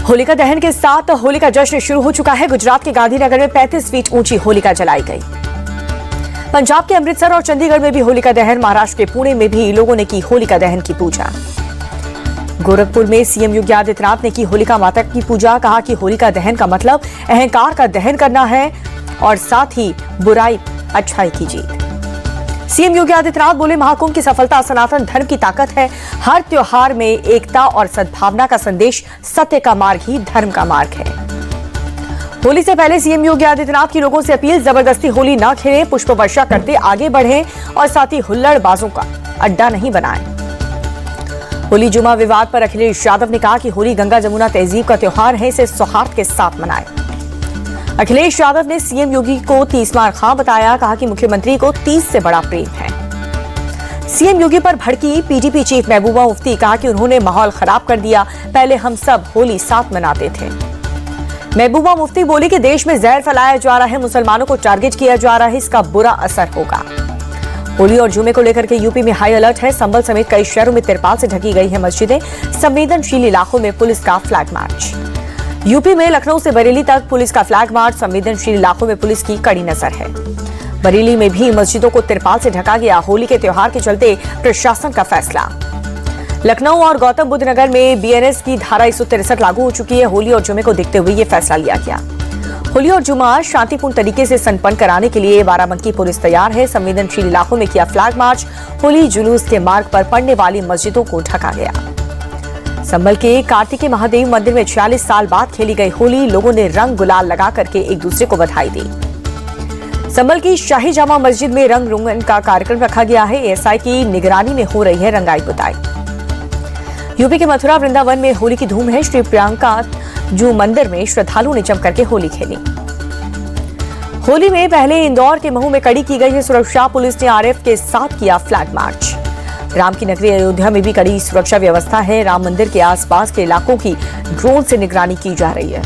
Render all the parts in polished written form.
होलिका दहन के साथ होलिका जश्न शुरू हो चुका है। गुजरात के गांधीनगर में 35 फीट ऊंची होलिका जलाई गई। पंजाब के अमृतसर और चंडीगढ़ में भी होलिका दहन, महाराष्ट्र के पुणे में भी लोगों ने की होलिका दहन की पूजा। गोरखपुर में सीएम योगी आदित्यनाथ ने की होलिका माता की पूजा। कहा कि होलिका दहन का मतलब अहंकार का दहन करना है और साथ ही बुराई अच्छाई की जीत। सीएम योगी आदित्यनाथ बोले, महाकुंभ की सफलता सनातन धर्म की ताकत है। हर त्योहार में एकता और सद्भावना का संदेश, सत्य का मार्ग ही धर्म का मार्ग है। होली से पहले सीएम योगी आदित्यनाथ की लोगों से अपील, जबरदस्ती होली न खेलें, पुष्प वर्षा करते आगे बढ़ें और साथ ही हुल्लड़बाजों का अड्डा नहीं बनाएं। होली जुमा विवाद पर अखिलेश यादव ने कहा कि होली गंगा जमुना तहजीब का त्योहार है, इसे सौहार्द के साथ मनाएं। अखिलेश यादव ने सीएम योगी को 30 मार खां बताया। कहा कि मुख्यमंत्री को 30 से बड़ा प्रेम है। सीएम योगी पर भड़की पीडीपी चीफ महबूबा मुफ्ती। कहा कि उन्होंने माहौल खराब कर दिया, पहले हम सब होली साथ मनाते थे। महबूबा मुफ्ती बोली कि देश में जहर फैलाया जा रहा है, मुसलमानों को टारगेट किया जा रहा है, इसका बुरा असर होगा। होली और जुमे को लेकर के यूपी में हाई अलर्ट है। संभल समेत कई शहरों में तिरपाल से ढकी गई है मस्जिदें। संवेदनशील इलाकों में पुलिस का फ्लैग मार्च। यूपी में लखनऊ से बरेली तक पुलिस का फ्लैग मार्च। संवेदनशील इलाकों में पुलिस की कड़ी नजर है। बरेली में भी मस्जिदों को तिरपाल से ढका गया। होली के त्योहार के चलते प्रशासन का फैसला। लखनऊ और गौतम बुद्ध नगर में बीएनएस की धारा 163 लागू हो चुकी है। होली और जुमे को देखते हुए ये फैसला लिया गया। होली और जुमा शांतिपूर्ण तरीके से संपन्न कराने के लिए बाराबंकी पुलिस तैयार है। संवेदनशील इलाकों में किया फ्लैग मार्च। होली जुलूस के मार्ग पर पड़ने वाली मस्जिदों को ढका गया। संभल के कार्तिकेय महादेव मंदिर में 46 साल बाद खेली गई होली। लोगों ने रंग गुलाल लगा करके एक दूसरे को बधाई दी। संभल की शाही जामा मस्जिद में रंग रोगन का कार्यक्रम रखा गया है। एएसआई की निगरानी में हो रही है रंगाई पुताई। यूपी के मथुरा वृंदावन में होली की धूम है। श्री प्रियंका जू मंदिर में श्रद्धालुओं ने जमकर के होली खेली। होली में पहले इंदौर के महू में कड़ी की गई है सुरक्षा। पुलिस ने आरएफ के साथ किया फ्लैग मार्च। राम की नगरी अयोध्या में भी कड़ी सुरक्षा व्यवस्था है। राम मंदिर के आसपास के इलाकों की ड्रोन से निगरानी की जा रही है।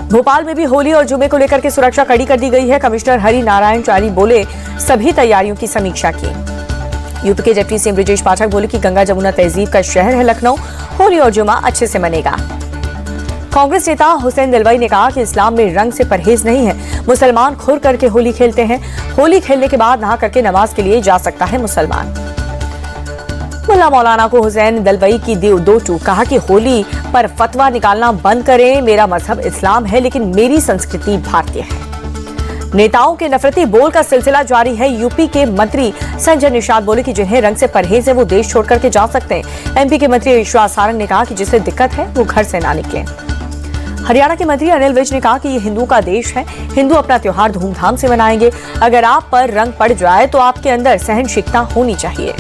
भोपाल में भी होली और जुमे को लेकर के सुरक्षा कड़ी कर दी गई है। कमिश्नर हरि नारायण चारी बोले, सभी तैयारियों की समीक्षा की। यूपी के डिप्टी सीएम ब्रजेश पाठक बोले कि गंगा जमुना तहजीब का शहर है लखनऊ, होली और जुमा अच्छे से मनेगा। कांग्रेस नेता हुसैन दलवाई ने कहा कि इस्लाम में रंग से परहेज नहीं है। मुसलमान खुर करके होली खेलते हैं। होली खेलने के बाद नहा करके नमाज के लिए जा सकता है मुसलमान। मुल्ला मौलाना को हुसैन दलवाई की दो टूक। कहा कि होली पर फतवा निकालना बंद करें। मेरा मजहब इस्लाम है लेकिन मेरी संस्कृति भारतीय है। नेताओं के नफरती बोल का सिलसिला जारी है। यूपी के मंत्री संजय निषाद बोले कि जिन्हें रंग से परहेज है वो देश छोड़ करके जा सकते हैं। एमपी के मंत्री विश्वास सारंग ने कहा कि जिसे दिक्कत है वो घर से ना निकले। हरियाणा के मंत्री अनिल विज ने कहा कि ये हिंदू का देश है, हिंदू अपना त्योहार धूमधाम से मनाएंगे। अगर आप पर रंग पड़ जाए तो आपके अंदर सहनशीलता होनी चाहिए।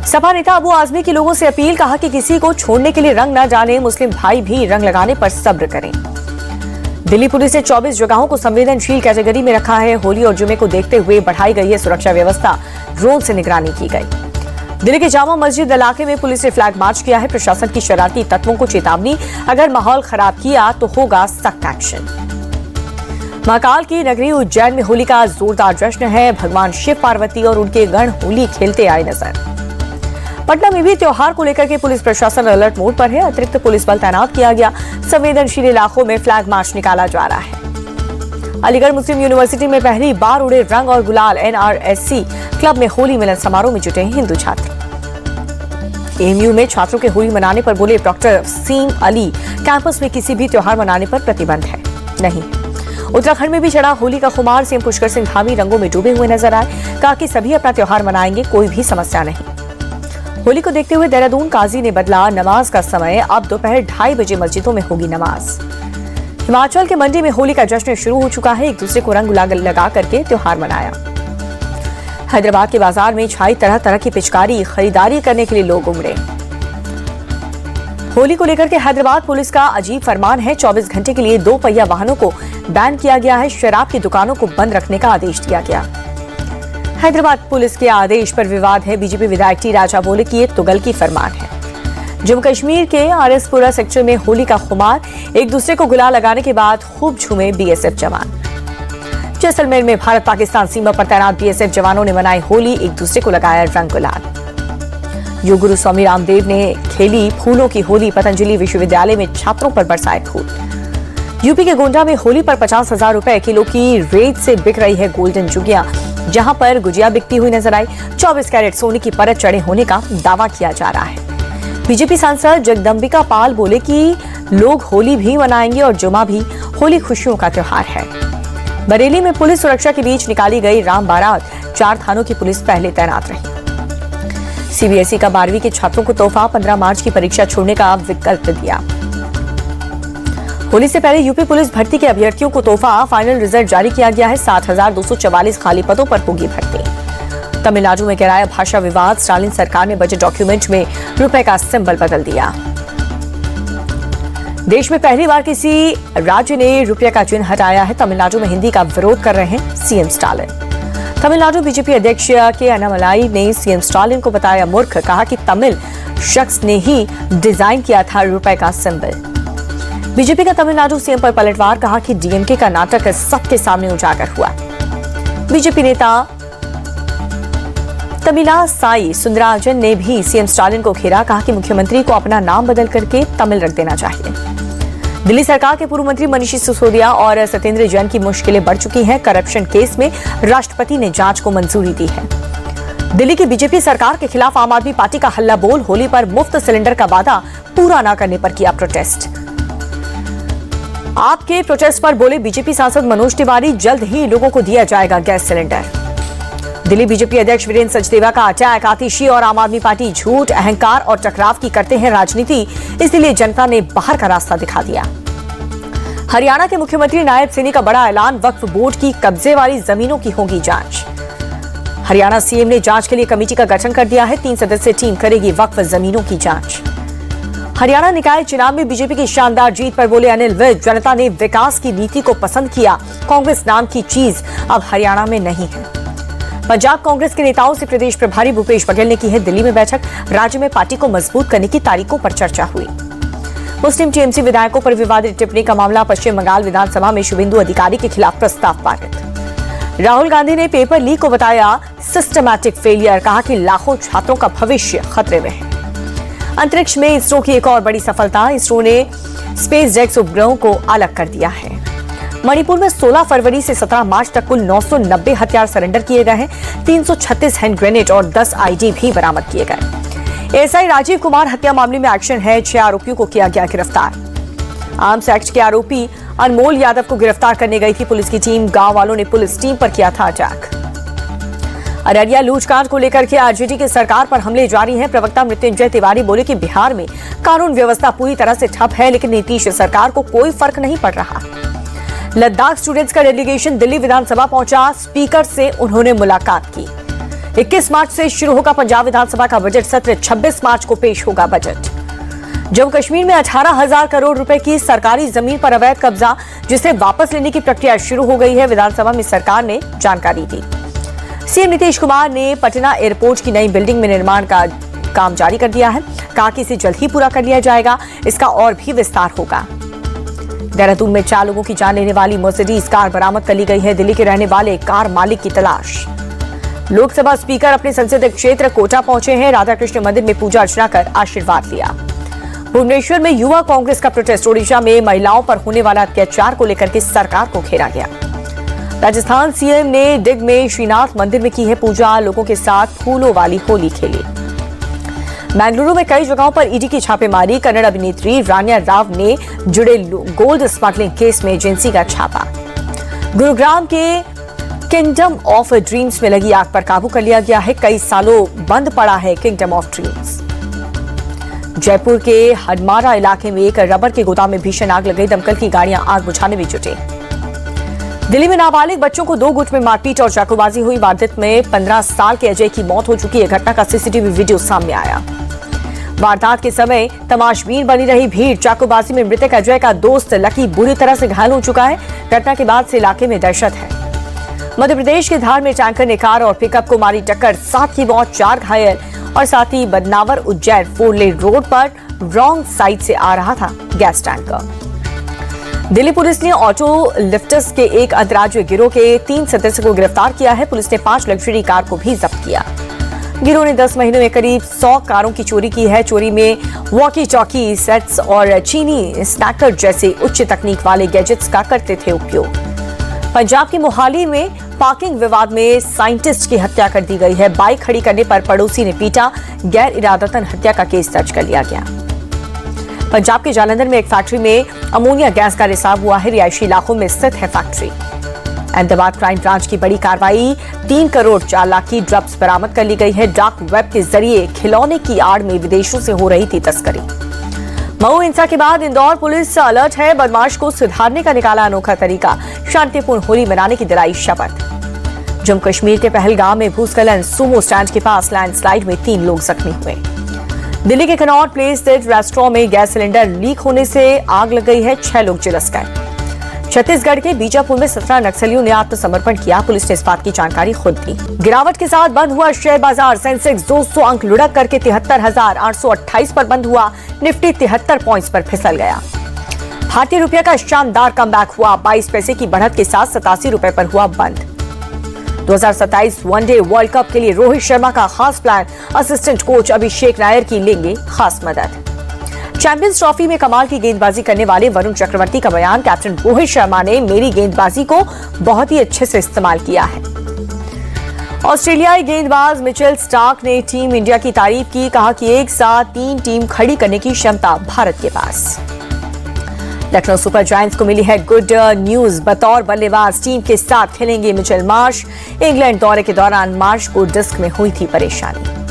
सपा नेता अबू आजमी की लोगों से अपील। कहा कि किसी को छोड़ने के लिए रंग न जाने, मुस्लिम भाई भी रंग लगाने पर सब्र करें। दिल्ली पुलिस ने 24 जगहों को संवेदनशील कैटेगरी में रखा है। होली और जुमे को देखते हुए बढ़ाई गई है सुरक्षा व्यवस्था। ड्रोन से निगरानी की गई। दिल्ली के जामा मस्जिद इलाके में पुलिस ने फ्लैग मार्च किया है। प्रशासन की शरारती तत्वों को चेतावनी, अगर माहौल खराब किया तो होगा सख्त एक्शन। महाकाल की नगरी उज्जैन में होली का जोरदार जश्न है। भगवान शिव पार्वती और उनके गण होली खेलते आए नजर। पटना में भी त्योहार को लेकर के पुलिस प्रशासन अलर्ट मोड पर है। अतिरिक्त पुलिस बल तैनात किया गया। संवेदनशील इलाकों में फ्लैग मार्च निकाला जा रहा है। अलीगढ़ मुस्लिम यूनिवर्सिटी में पहली बार उड़े रंग और गुलाल। एनआरएससी क्लब में होली मिलन समारोह में जुटे हिंदू छात्र। एएमयू में छात्रों के होली मनाने पर बोले डॉक्टर सीम अली, कैंपस में किसी भी त्योहार मनाने पर प्रतिबंध है नहीं। उत्तराखंड में भी चढ़ा होली का खुमार। सीएम पुष्कर सिंह धामी रंगों में डूबे हुए नजर आए। कहा कि सभी अपना त्योहार मनाएंगे, कोई भी समस्या नहीं। होली को देखते हुए देहरादून काजी ने बदला नमाज का समय। अब दोपहर 2:30 बजे मस्जिदों में होगी नमाज। हिमाचल के मंडी में होली का जश्न शुरू हो चुका है। एक दूसरे को रंग गुलाल लगा करके त्योहार मनाया। हैदराबाद के बाजार में छाई तरह तरह की पिचकारी। खरीदारी करने के लिए लोग उमड़े। होली को लेकर के हैदराबाद पुलिस का अजीब फरमान है। 24 घंटे के लिए 2 पहिया वाहनों को बैन किया गया है। शराब की दुकानों को बंद रखने का आदेश दिया गया। हैदराबाद पुलिस के आदेश पर विवाद है। बीजेपी विधायक टी राजा बोले कि ये तुगलकी फरमान है। जम्मू कश्मीर के आरएसपुरा सेक्टर में होली का खुमार। एक दूसरे को गुलाल लगाने के बाद खूब झूमे बीएसएफ जवान। जैसलमेर में भारत पाकिस्तान सीमा पर तैनात बीएसएफ जवानों ने मनाई होली। एक दूसरे को लगाया रंग गुलाल। योग गुरु स्वामी रामदेव ने खेली फूलों की होली, पतंजलि विश्वविद्यालय में छात्रों पर बरसाए फूल। यूपी के गोंडा में होली पर 50,000 रुपए किलो की रेट से बिक रही है गोल्डन जुगिया, जहां पर गुजिया बिकती हुई नजर आई। 24 कैरेट सोने की परत चढ़े होने का दावा किया जा रहा है। बीजेपी सांसद जगदंबिका पाल बोले कि लोग होली भी मनाएंगे और जुमा भी। होली खुशियों का त्योहार है। बरेली में पुलिस सुरक्षा के बीच निकाली गई राम बारात, 4 थानों की पुलिस पहले तैनात रही। सीबीएसई का 12वीं के छात्रों को तोहफा, 15 मार्च की परीक्षा छोड़ने का विकल्प दिया। होली से पहले यूपी पुलिस भर्ती के अभ्यर्थियों को तोहफा, फाइनल रिजल्ट जारी किया गया है। 7,244 खाली पदों पर होगी भर्ती। तमिलनाडु में गहराया भाषा विवाद, स्टालिन सरकार ने बजट डॉक्यूमेंट में रुपए का सिंबल बदल दिया। देश में पहली बार किसी राज्य ने रुपये का चिन्ह हटाया है। तमिलनाडु में हिंदी का विरोध कर रहे हैं सीएम स्टालिन। तमिलनाडु बीजेपी अध्यक्ष के अन्नामलाई ने सीएम स्टालिन को बताया मूर्ख, कहा कि तमिल शख्स ने ही डिजाइन किया था रुपए का सिंबल। बीजेपी का तमिलनाडु सीएम पर पलटवार, कहा कि डीएमके का नाटक सबके सामने उजागर हुआ। बीजेपी नेता तमिलासाई सुंदराजन ने भी सीएम स्टालिन को घेरा, कहा कि मुख्यमंत्री को अपना नाम बदल करके तमिल रख देना चाहिए। दिल्ली सरकार के पूर्व मंत्री मनीष सिसोदिया और सत्येंद्र जैन की मुश्किलें बढ़ चुकी हैं। करप्शन केस में राष्ट्रपति ने जांच को मंजूरी दी है। दिल्ली की बीजेपी सरकार के खिलाफ आम आदमी पार्टी का हल्ला बोल, होली पर मुफ्त सिलेंडर का वादा पूरा न करने पर किया प्रोटेस्ट। आपके प्रोटेस्ट पर बोले बीजेपी सांसद मनोज तिवारी, जल्द ही लोगों को दिया जाएगा गैस सिलेंडर। दिल्ली बीजेपी अध्यक्ष वीरेंद्र सचदेवा का अटैक, आतिशी और आम आदमी पार्टी झूठ, अहंकार और टकराव की करते हैं राजनीति, इसलिए जनता ने बाहर का रास्ता दिखा दिया। हरियाणा के मुख्यमंत्री नायब सिंह का बड़ा ऐलान, वक्फ बोर्ड की कब्जे वाली जमीनों की होगी जांच। हरियाणा सीएम ने जांच के लिए कमेटी का गठन कर दिया है। 3 सदस्यीय टीम करेगी वक्फ जमीनों की जांच। हरियाणा निकाय चुनाव में बीजेपी की शानदार जीत पर बोले अनिल विज, जनता ने विकास की नीति को पसंद किया, कांग्रेस नाम की चीज अब हरियाणा में नहीं है। पंजाब कांग्रेस के नेताओं से प्रदेश प्रभारी भूपेश बघेल ने की है दिल्ली में बैठक, राज्य में पार्टी को मजबूत करने की तारीखों पर चर्चा हुई। मुस्लिम टीएमसी विधायकों पर विवादित टिप्पणी का मामला, पश्चिम बंगाल विधानसभा में शुभेंदु अधिकारी के खिलाफ प्रस्ताव पारित। राहुल गांधी ने पेपर लीक को बताया सिस्टमैटिक फेलियर, कहा कि लाखों छात्रों का भविष्य खतरे में है। अंतरिक्ष में इसरो की एक और बड़ी सफलता, इसरो ने स्पेस जेक्स उपग्रहों को अलग कर दिया है। मणिपुर में 16 फरवरी से 17 मार्च तक कुल 990 हथियार सरेंडर किए गए हैं। 336 हैंड ग्रेनेड और 10 आईडी भी बरामद किए गए। एएसआई राजीव कुमार हत्या मामले में एक्शन है, 6 आरोपियों को किया गया गिरफ्तार। आर्म्स एक्ट के आरोपी अनमोल यादव को गिरफ्तार करने गई थी पुलिस की टीम, गांव वालों ने पुलिस टीम पर किया था अटैक। अररिया लूटकांड को लेकर के आरजेडी की सरकार पर हमले जारी हैं। प्रवक्ता मृत्युंजय तिवारी बोले कि बिहार में कानून व्यवस्था पूरी तरह से ठप है, लेकिन नीतीश सरकार को कोई फर्क नहीं पड़ रहा। लद्दाख स्टूडेंट्स का डेलीगेशन दिल्ली विधानसभा पहुंचा, स्पीकर से उन्होंने मुलाकात की। 21 मार्च से शुरू होगा पंजाब विधानसभा का बजट सत्र, 26 मार्च को पेश होगा बजट। जम्मू कश्मीर में 18,000 करोड़ रुपए की सरकारी जमीन पर अवैध कब्जा, जिसे वापस लेने की प्रक्रिया शुरू हो गई है, विधानसभा में सरकार ने जानकारी दी। सीएम नीतीश कुमार ने पटना एयरपोर्ट की नई बिल्डिंग में निर्माण का काम जारी कर दिया है, कहा कि इसे जल्द ही पूरा कर लिया जाएगा, इसका और भी विस्तार होगा। देहरादून में 4 लोगों की जान लेने वाली मर्सिडीज कार बरामद कर ली गई है। दिल्ली के रहने वाले कार मालिक की तलाश। लोकसभा स्पीकर अपने संसदीय क्षेत्र कोटा पहुंचे हैं, राधाकृष्ण मंदिर में पूजा अर्चना कर आशीर्वाद लिया। भुवनेश्वर में युवा कांग्रेस का प्रोटेस्ट, ओडिशा में महिलाओं पर होने वाला अत्याचार को लेकर के सरकार को घेरा गया। राजस्थान सीएम ने डिग में श्रीनाथ मंदिर में की है पूजा, लोगों के साथ फूलों वाली होली खेली। बेंगलुरु में कई जगहों पर ईडी की छापेमारी, कन्नड़ अभिनेत्री रान्या राव ने जुड़े गोल्ड स्मगलिंग केस में एजेंसी का छापा। गुरुग्राम के किंगडम ऑफ ड्रीम्स में लगी आग पर काबू कर लिया गया है, कई सालों बंद पड़ा है किंगडम ऑफ ड्रीम्स। जयपुर के हडमारा इलाके में एक रबर के गोदाम में भीषण आग लग गई, दमकल की गाड़ियां आग बुझाने में जुटे। दिल्ली में नाबालिग बच्चों को 2 गुट में मारपीट और चाकूबाजी हुई, वारदात में 15 साल के अजय की मौत हो चुकी है। घटना का सीसीटीवी वीडियो सामने आया। वारदात के समय तमाशबीन बनी रही भीड़, चाकूबाजी में मृतक अजय का दोस्त लकी बुरी तरह से घायल हो चुका है। घटना के बाद से इलाके में दहशत है। मध्य प्रदेश के धार में टैंकर ने कार और पिकअप को मारी टक्कर, 7 की मौत, 4 घायल। और साथ ही बदनावर उज्जैन 4 लेन रोड पर रॉन्ग साइड से आ रहा था गैस टैंकर। दिल्ली पुलिस ने ऑटो लिफ्टर्स के एक अंतर्राज्यीय गिरोह के 3 सदस्यों को गिरफ्तार किया है। पुलिस ने 5 लग्जरी कार को भी जब्त किया। गिरोह ने 10 महीनों में करीब 100 कारों की चोरी की है। चोरी में वॉकी टॉकी सेट्स और चीनी स्नैकर जैसे उच्च तकनीक वाले गैजेट्स का करते थे उपयोग। पंजाब के मोहाली में पार्किंग विवाद में साइंटिस्ट की हत्या कर दी गई है। बाइक खड़ी करने पर पड़ोसी ने पीटा, गैर इरादतन हत्या का केस दर्ज कर लिया गया। पंजाब के जालंधर में एक फैक्ट्री में अमोनिया गैस का रिसाव हुआ है। रिहायशी इलाकों में स्थित है फैक्ट्री। अहमदाबाद क्राइम ब्रांच की बड़ी कार्रवाई, 3 करोड़ 4 लाख की ड्रग्स बरामद कर ली गई है। डार्क वेब के जरिए खिलौने की आड़ में विदेशों से हो रही थी तस्करी। मऊ हिंसा के बाद इंदौर पुलिस अलर्ट है। बदमाश को सुधारने का निकाला अनोखा तरीका, शांतिपूर्ण होली मनाने की दिलाई शपथ। जम्मू कश्मीर के पहलगाम में भूस्खलन, सुमो स्टैंड के पास लैंडस्लाइड में 3 लोग जख्मी हुए। दिल्ली के कनॉट प्लेस स्थित रेस्टोरेंट में गैस सिलेंडर लीक होने से आग लग गई है। 6 लोग झुलस गए। छत्तीसगढ़ के बीजापुर में 17 नक्सलियों ने आत्मसमर्पण किया। पुलिस ने इस बात की जानकारी खुद दी। गिरावट के साथ बंद हुआ शेयर बाजार। सेंसेक्स 200 अंक लुढ़क करके 73,828 पर बंद हुआ। निफ्टी 73 पॉइंट्स पर फिसल गया। भारतीय रुपये का शानदार कमबैक हुआ। 22 पैसे की बढ़त के साथ 87 रुपए पर हुआ बंद। 2027 वनडे वर्ल्ड कप के लिए रोहित शर्मा का खास प्लान। असिस्टेंट कोच अभिषेक नायर की लेंगे खास मदद। चैंपियंस ट्रॉफी में कमाल की गेंदबाजी करने वाले वरुण चक्रवर्ती का बयान, कैप्टन रोहित शर्मा ने मेरी गेंदबाजी को बहुत ही अच्छे से इस्तेमाल किया है। ऑस्ट्रेलियाई गेंदबाज मिचेल स्टार्क ने टीम इंडिया की तारीफ की, कहा कि एक साथ 3 टीम खड़ी करने की क्षमता भारत के पास। लखनऊ सुपर जायंट्स को मिली है गुड न्यूज। बतौर बल्लेबाज टीम के साथ खेलेंगे मिचेल मार्श। इंग्लैंड दौरे के दौरान मार्श को डिस्क में हुई थी परेशानी।